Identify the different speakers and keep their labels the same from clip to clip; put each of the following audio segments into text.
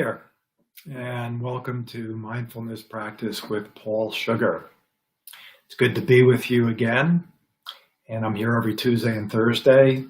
Speaker 1: Here, and welcome to Mindfulness Practice with Paul Sugar. It's good to be with you again, and I'm here every Tuesday and Thursday,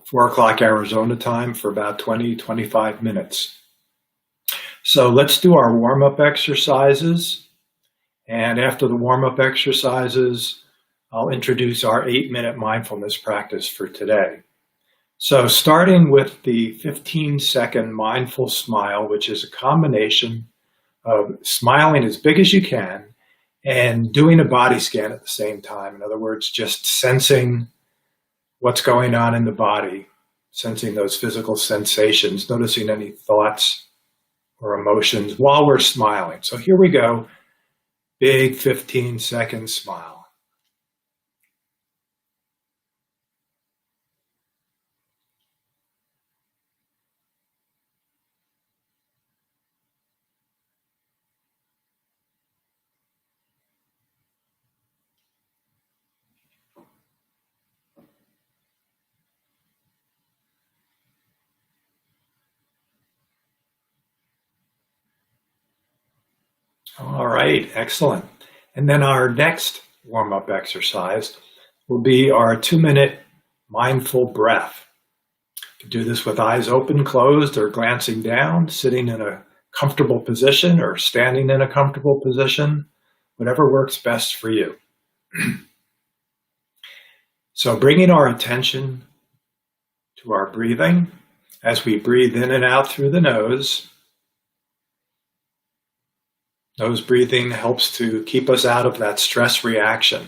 Speaker 1: 4 o'clock Arizona time for about 20-25 minutes. So let's do our warm-up exercises, and after the warm-up exercises, I'll introduce our 8-minute mindfulness practice for today. So starting with the 15-second mindful smile, which is a combination of smiling as big as you can and doing a body scan at the same time. In other words, just sensing what's going on in the body, sensing those physical sensations, noticing any thoughts or emotions while we're smiling. So here we go. Big 15-second smile. All right, excellent. And then our next warm-up exercise will be our 2-minute mindful breath. You can do this with eyes open, closed, or glancing down, sitting in a comfortable position or standing in a comfortable position, whatever works best for you. So bringing our attention to our breathing as we breathe in and out through the nose. Nose breathing helps to keep us out of that stress reaction.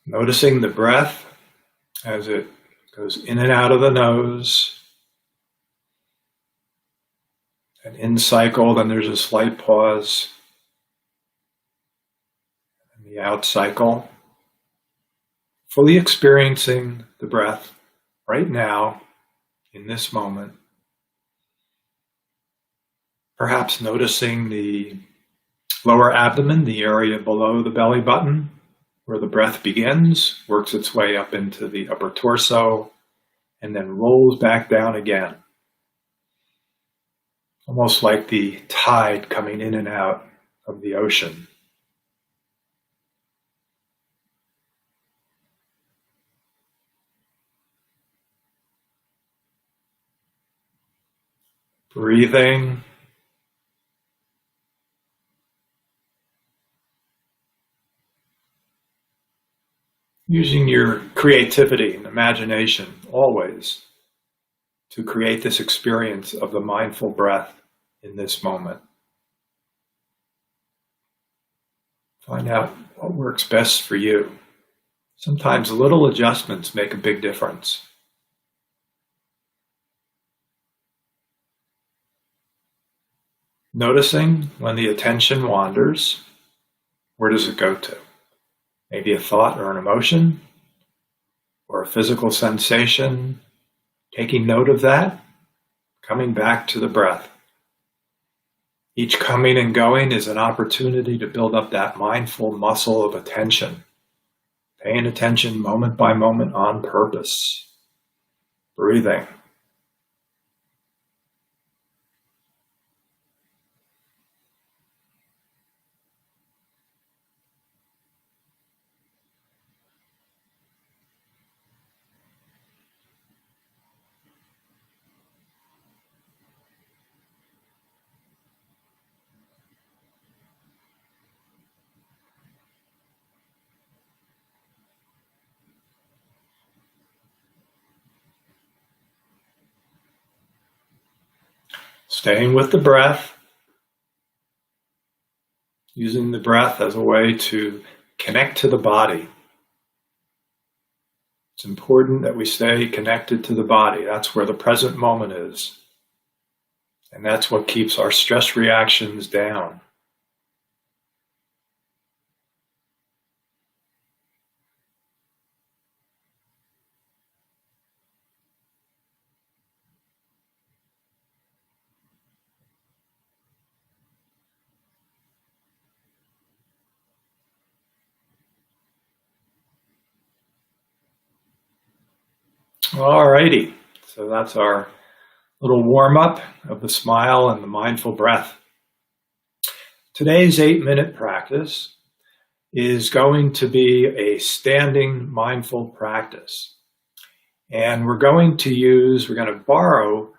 Speaker 1: Noticing the breath as it goes in and out of the nose. And in cycle, then there's a slight pause. And the out cycle. Fully experiencing the breath right now, in this moment. Perhaps noticing the lower abdomen, the area below the belly button, where the breath begins, works its way up into the upper torso, and then rolls back down again. Almost like the tide coming in and out of the ocean. Breathing. Using your creativity and imagination always to create this experience of the mindful breath in this moment. Find out what works best for you. Sometimes little adjustments make a big difference. Noticing when the attention wanders, where does it go to? Maybe a thought or an emotion, or a physical sensation. Taking note of that, coming back to the breath. Each coming and going is an opportunity to build up that mindful muscle of attention. Paying attention moment by moment on purpose. Breathing. Staying with the breath, using the breath as a way to connect to the body. It's important that we stay connected to the body. That's where the present moment is. And that's what keeps our stress reactions down. All righty. So that's our little warm-up of the smile and the mindful breath. Today's 8-minute practice is going to be a standing mindful practice. And we're going to borrow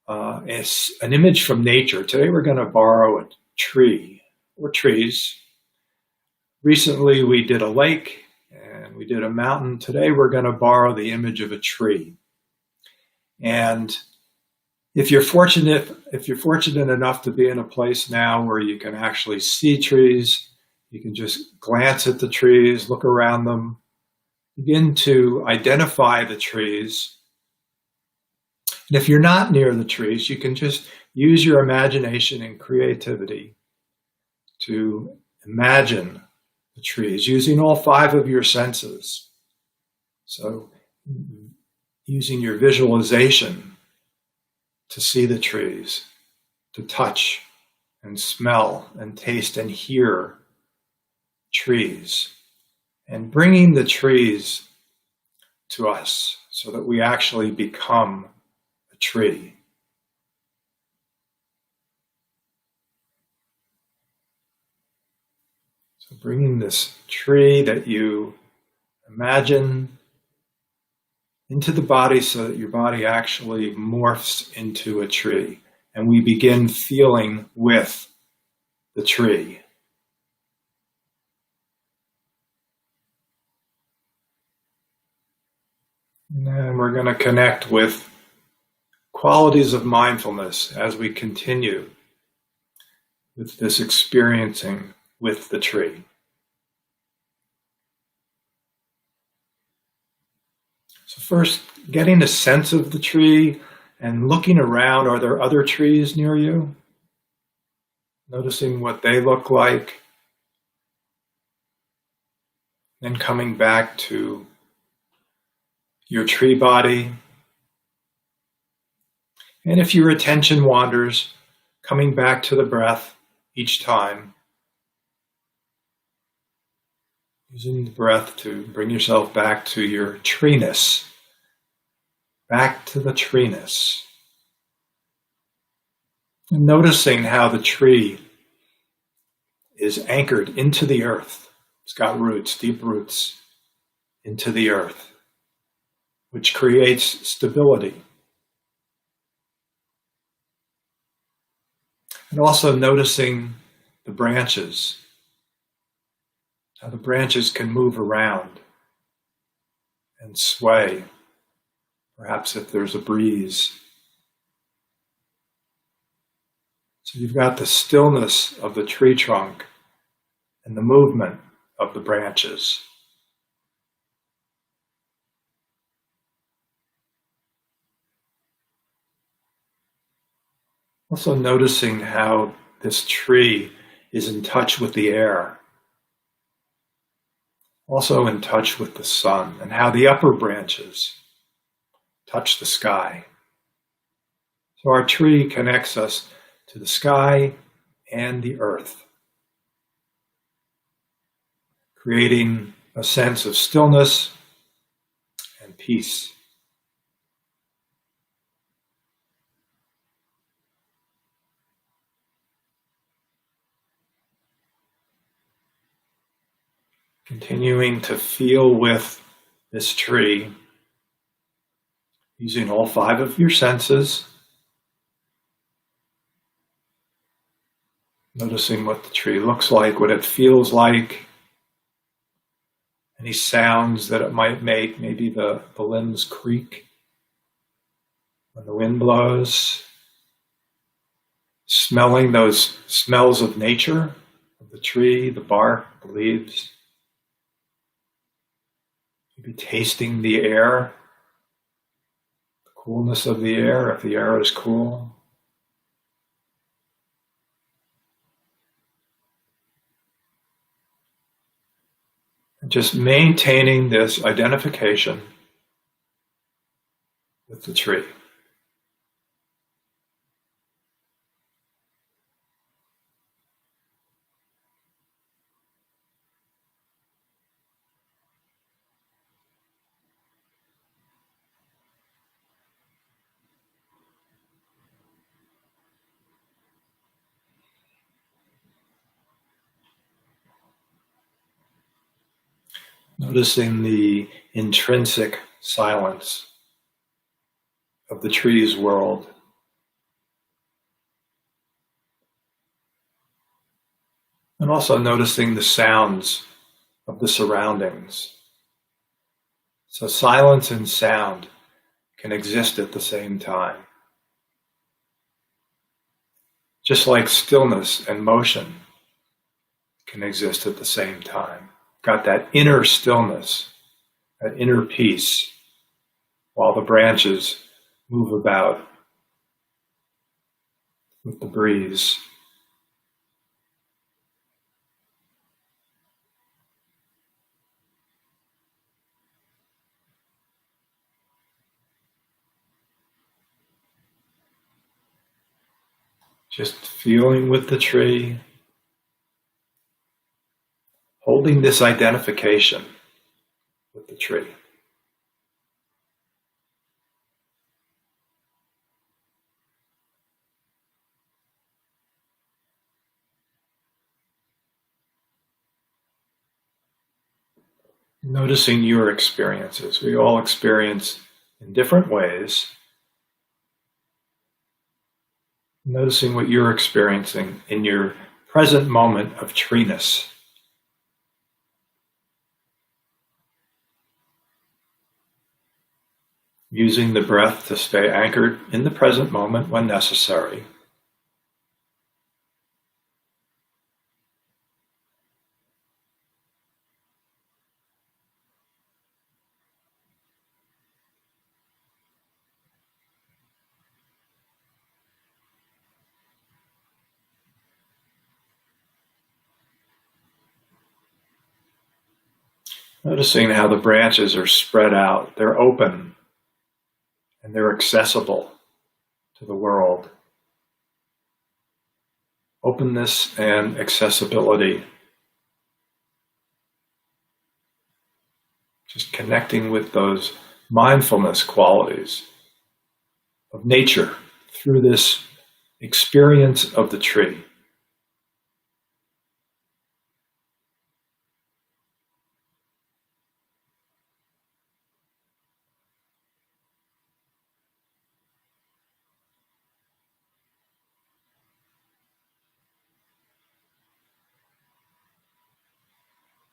Speaker 1: an image from nature. Today we're going to borrow a tree or trees. Recently we did a lake and we did a mountain. Today we're going to borrow the image of a tree. And if you're fortunate enough to be in a place now where you can actually see trees, you can just glance at the trees, look around them, begin to identify the trees. And if you're not near the trees, you can just use your imagination and creativity to imagine the trees using all 5 of your senses. So using your visualization to see the trees, to touch and smell and taste and hear trees, and bringing the trees to us so that we actually become a tree. So bringing this tree that you imagine into the body so that your body actually morphs into a tree, and we begin feeling with the tree. And we're going to connect with qualities of mindfulness as we continue with this experiencing with the tree. So first, getting a sense of the tree and looking around. Are there other trees near you? Noticing what they look like. Then coming back to your tree body. And if your attention wanders, coming back to the breath each time. Using the breath to bring yourself back to your treeness. Back to the treeness. And noticing how the tree is anchored into the earth. It's got roots, deep roots into the earth, which creates stability. And also noticing the branches, how the branches can move around and sway, perhaps if there's a breeze. So you've got the stillness of the tree trunk and the movement of the branches. Also noticing how this tree is in touch with the air, also in touch with the sun, and how the upper branches touch the sky. So our tree connects us to the sky and the earth, creating a sense of stillness and peace. Continuing to feel with this tree, using all 5 of your senses, noticing what the tree looks like, what it feels like, any sounds that it might make, maybe the limbs creak when the wind blows, smelling those smells of nature, of the tree, the bark, the leaves, maybe tasting the air, the coolness of the air, if the air is cool. Just maintaining this identification with the tree. Noticing the intrinsic silence of the tree's world. And also noticing the sounds of the surroundings. So silence and sound can exist at the same time. Just like stillness and motion can exist at the same time. Got that inner stillness, that inner peace, while the branches move about with the breeze. Just feeling with the tree, holding this identification with the tree. Noticing your experiences. We all experience in different ways. Noticing what you're experiencing in your present moment of treeness. Using the breath to stay anchored in the present moment when necessary. Noticing how the branches are spread out, they're open, and they're accessible to the world. Openness and accessibility. Just connecting with those mindfulness qualities of nature through this experience of the tree.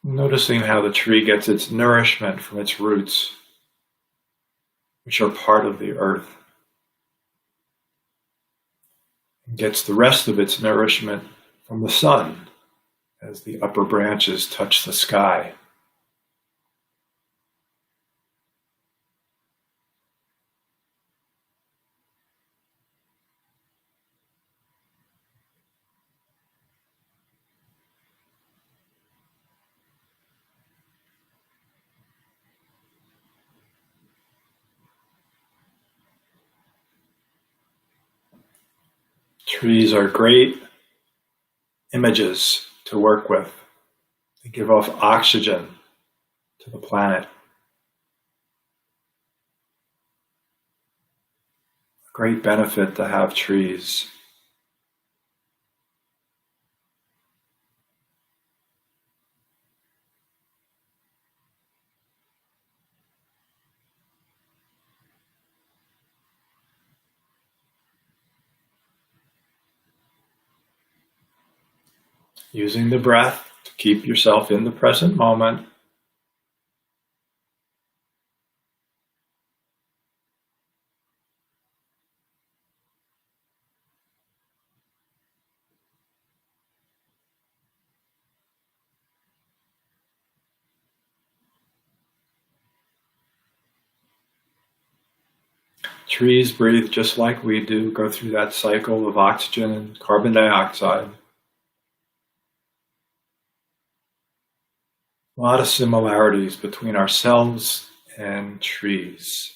Speaker 1: Noticing how the tree gets its nourishment from its roots, which are part of the earth, and gets the rest of its nourishment from the sun as the upper branches touch the sky. Trees are great images to work with. They give off oxygen to the planet. A great benefit to have trees. Using the breath to keep yourself in the present moment. Trees breathe just like we do, go through that cycle of oxygen and carbon dioxide. A lot of similarities between ourselves and trees.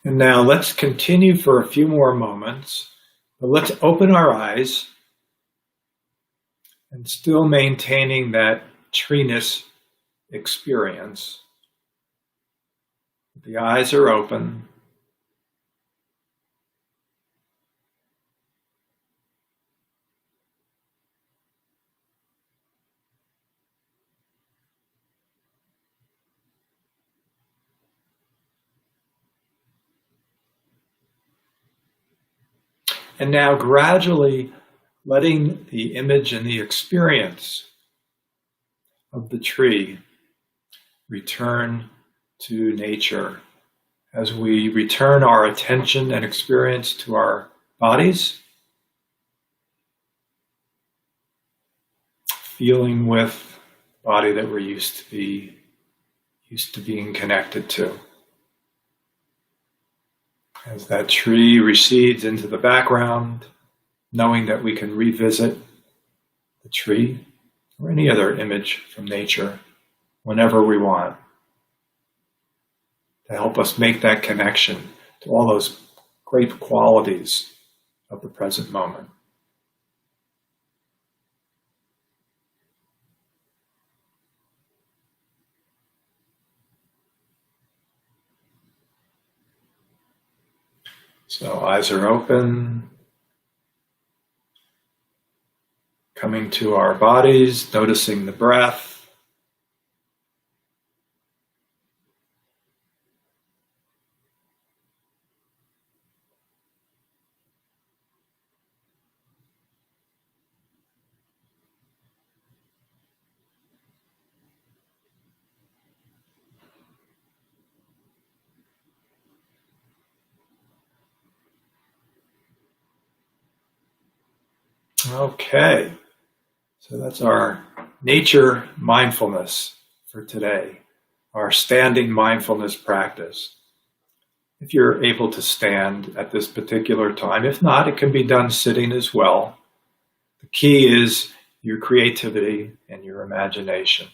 Speaker 1: And now let's continue for a few more moments, but let's open our eyes and still maintaining that treeness experience. The eyes are open. And now gradually letting the image and the experience of the tree return to nature as we return our attention and experience to our bodies, feeling with the body that we're used to being connected to. As that tree recedes into the background, knowing that we can revisit the tree or any other image from nature whenever we want to help us make that connection to all those great qualities of the present moment. So eyes are open, coming to our bodies, noticing the breath. Okay, so that's our nature mindfulness for today, our standing mindfulness practice. If you're able to stand at this particular time, if not, it can be done sitting as well. The key is your creativity and your imagination.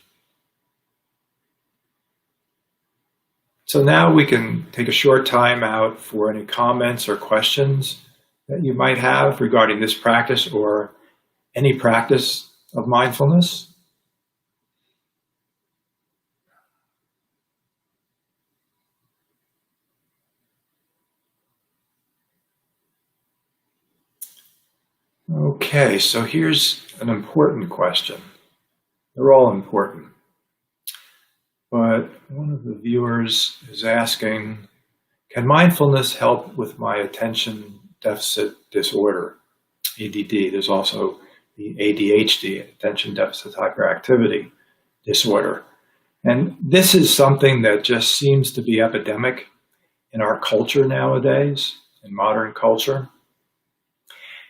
Speaker 1: So now we can take a short time out for any comments or questions that you might have regarding this practice or any practice of mindfulness. Okay, so here's an important question. They're all important. But one of the viewers is asking, can mindfulness help with my attention deficit disorder, ADD? There's also the ADHD, attention deficit hyperactivity disorder. And this is something that just seems to be epidemic in our culture nowadays, in modern culture.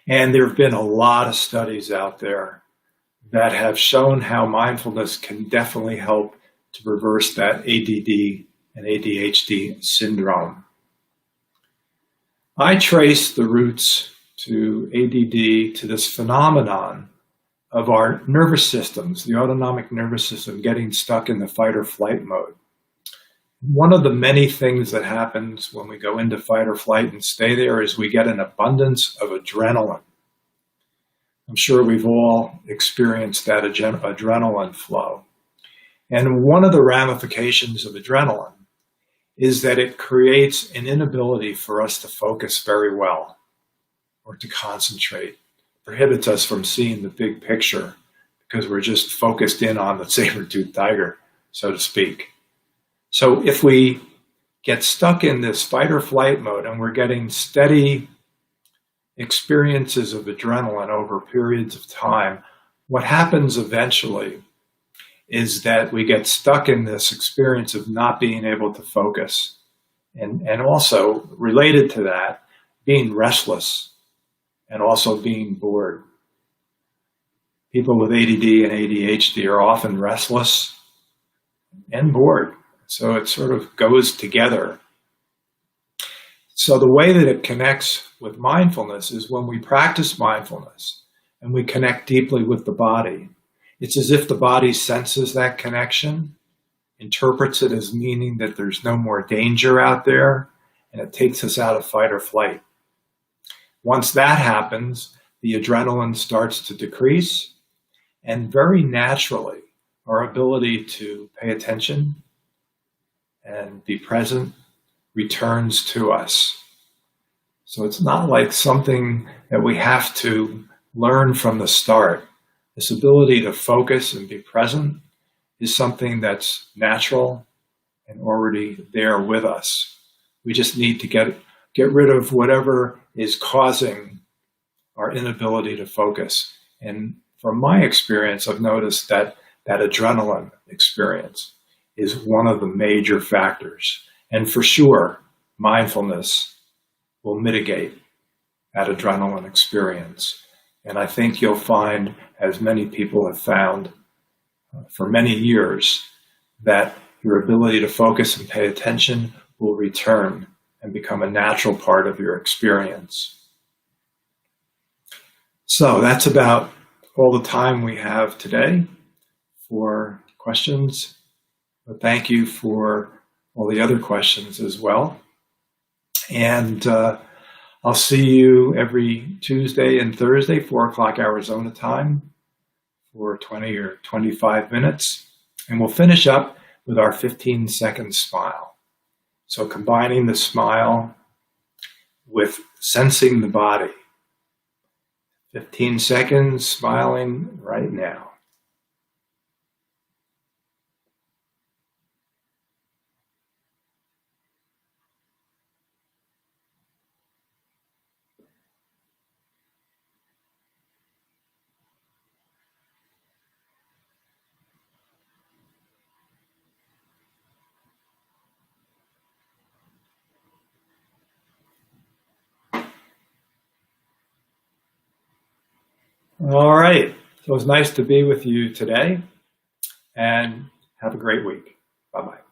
Speaker 1: And there have been a lot of studies out there that have shown how mindfulness can definitely help to reverse that ADD and ADHD syndrome. I trace the roots to ADD to this phenomenon of our nervous systems, the autonomic nervous system getting stuck in the fight or flight mode. One of the many things that happens when we go into fight or flight and stay there is we get an abundance of adrenaline. I'm sure we've all experienced that adrenaline flow. And one of the ramifications of adrenaline is that it creates an inability for us to focus very well or to concentrate. It prohibits us from seeing the big picture because we're just focused in on the saber-toothed tiger, so to speak. So if we get stuck in this fight or flight mode and we're getting steady experiences of adrenaline over periods of time, what happens eventually is that we get stuck in this experience of not being able to focus. And also related to that, being restless and also being bored. People with ADD and ADHD are often restless and bored. So it sort of goes together. So the way that it connects with mindfulness is when we practice mindfulness and we connect deeply with the body. It's as if the body senses that connection, interprets it as meaning that there's no more danger out there, and it takes us out of fight or flight. Once that happens, the adrenaline starts to decrease, and very naturally, our ability to pay attention and be present returns to us. So it's not like something that we have to learn from the start. This ability to focus and be present is something that's natural and already there with us. We just need to get rid of whatever is causing our inability to focus. And from my experience, I've noticed that adrenaline experience is one of the major factors. And for sure, mindfulness will mitigate that adrenaline experience. And I think you'll find, as many people have found for many years, that your ability to focus and pay attention will return and become a natural part of your experience. So that's about all the time we have today for questions. But thank you for all the other questions as well. And I'll see you every Tuesday and Thursday, 4 o'clock Arizona time, for 20 or 25 minutes. And we'll finish up with our 15-second smile. So combining the smile with sensing the body. 15 seconds smiling right now. All right. So it was nice to be with you today, and have a great week. Bye-bye.